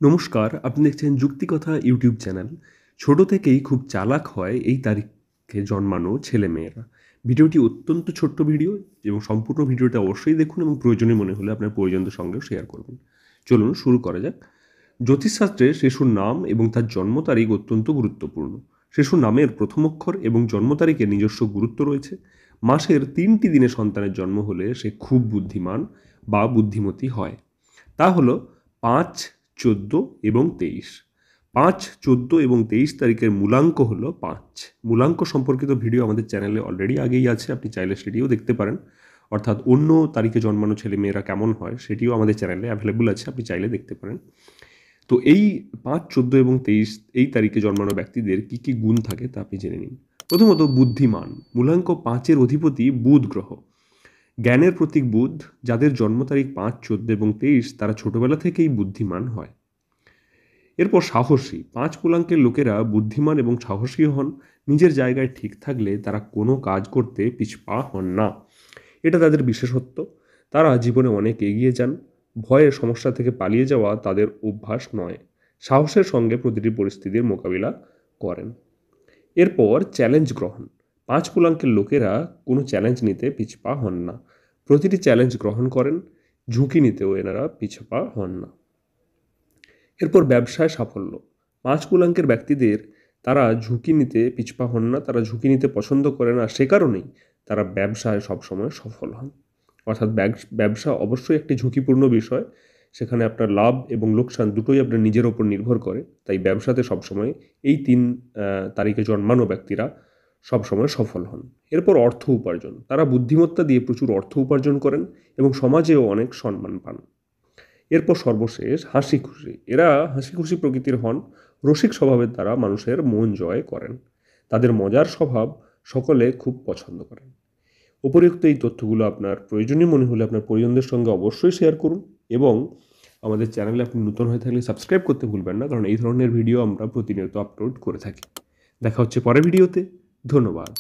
নমস্কার, আপনি দেখছেন যুক্তিকথা ইউটিউব চ্যানেল। ছোট থেকেই খুব চালাক হয় এই তারিখে জন্মানো ছেলেমেয়েরা। ভিডিওটি অত্যন্ত ছোট্ট ভিডিও এবং সম্পূর্ণ ভিডিওটা অবশ্যই দেখুন এবং প্রয়োজনীয় মনে হলে আপনার পরিজনদের সঙ্গেও শেয়ার করবেন। চলুন শুরু করা যাক। জ্যোতিষশাস্ত্রে শিশুর নাম এবং তার জন্ম তারিখ অত্যন্ত গুরুত্বপূর্ণ। শিশুর নামের প্রথম অক্ষর এবং জন্ম তারিখের নিজস্ব গুরুত্ব রয়েছে। মাসের 3টি দিনে সন্তানের জন্ম হলে সে খুব বুদ্ধিমান বা বুদ্ধিমতী হয়। তা হলো 5, 14 এবং 23। 5, 14 এবং 23 তারিখের মূলাঙ্ক হলো 5। মূলাঙ্ক সম্পর্কিত ভিডিও আমাদের চ্যানেলে অলরেডি আগেই আছে, আপনি চাইলে সেটিও দেখতে পারেন। অর্থাৎ অন্য তারিখে জন্মানো ছেলেমেয়েরা কেমন হয় সেটিও আমাদের চ্যানেলে অ্যাভেলেবল আছে, আপনি চাইলে দেখতে পারেন। তো এই 5, 14 এবং 23 এই তারিখে জন্মানো ব্যক্তিদের কী কী গুণ থাকে তা আপনি জেনে নিন। প্রথমত বুদ্ধিমান। মূলাঙ্ক 5-এর অধিপতি বুধ গ্রহ। জ্ঞানের প্রতীক বুধ। যাদের জন্ম তারিখ 5, 14 এবং 23 তারা ছোটবেলা থেকেই বুদ্ধিমান হয়। এরপর সাহসী। 5 মূলাঙ্কের লোকেরা বুদ্ধিমান এবং সাহসী হন। নিজের জায়গায় ঠিক থাকলে তারা কোনো কাজ করতে পিছপা হন না, এটা তাদের বিশেষত্ব। তারা জীবনে অনেক এগিয়ে যান। ভয়ের সমস্যা থেকে পালিয়ে যাওয়া তাদের অভ্যাস নয়। সাহসের সঙ্গে প্রতিটি পরিস্থিতির মোকাবিলা করেন। এরপর চ্যালেঞ্জ গ্রহণ। 5 মূলাঙ্কের লোকেরা কোনো চ্যালেঞ্জ নিতে পিছপা হন না। প্রতিটি চ্যালেঞ্জ গ্রহণ করেন। ঝুঁকি নিতেও এনারা পিছপা হন না। এরপর ব্যবসায় সাফল্য। 5 মূলাঙ্কের ব্যক্তিদের তারা ঝুঁকি নিতে পিছপা হন না, তারা ঝুঁকি নিতে পছন্দ করে না, সে কারণেই তারা ব্যবসায় সবসময় সফল হন। অর্থাৎ ব্যবসা অবশ্যই একটি ঝুঁকিপূর্ণ বিষয়, সেখানে আপনার লাভ এবং লোকসান দুটোই আপনার নিজের ওপর নির্ভর করে। তাই ব্যবসাতে সবসময় এই 3 তারিখে জন্মানো ব্যক্তিরা সবসময় সফল হন। এরপর অর্থ উপার্জন। তারা বুদ্ধিমত্তা দিয়ে প্রচুর অর্থ উপার্জন করেন এবং সমাজেও অনেক সম্মান পান। এরপর সর্বশেষ হাসি খুশি। এরা হাসি খুশি প্রকৃতির হন। রসিক স্বভাবের দ্বারা মানুষের মন জয় করেন। তাদের মজার স্বভাব সকলে খুব পছন্দ করেন। উপরিউক্ত এই তথ্যগুলো আপনার প্রয়োজনীয় মনে হলে আপনার পরিজনদের সঙ্গে অবশ্যই শেয়ার করুন এবং আমাদের চ্যানেলে আপনি নতুন হয়ে থাকলে সাবস্ক্রাইব করতে ভুলবেন না, কারণ এই ধরনের ভিডিও আমরা প্রতিনিয়ত আপলোড করে থাকি। দেখা হচ্ছে পরের ভিডিওতে। ধন্যবাদ।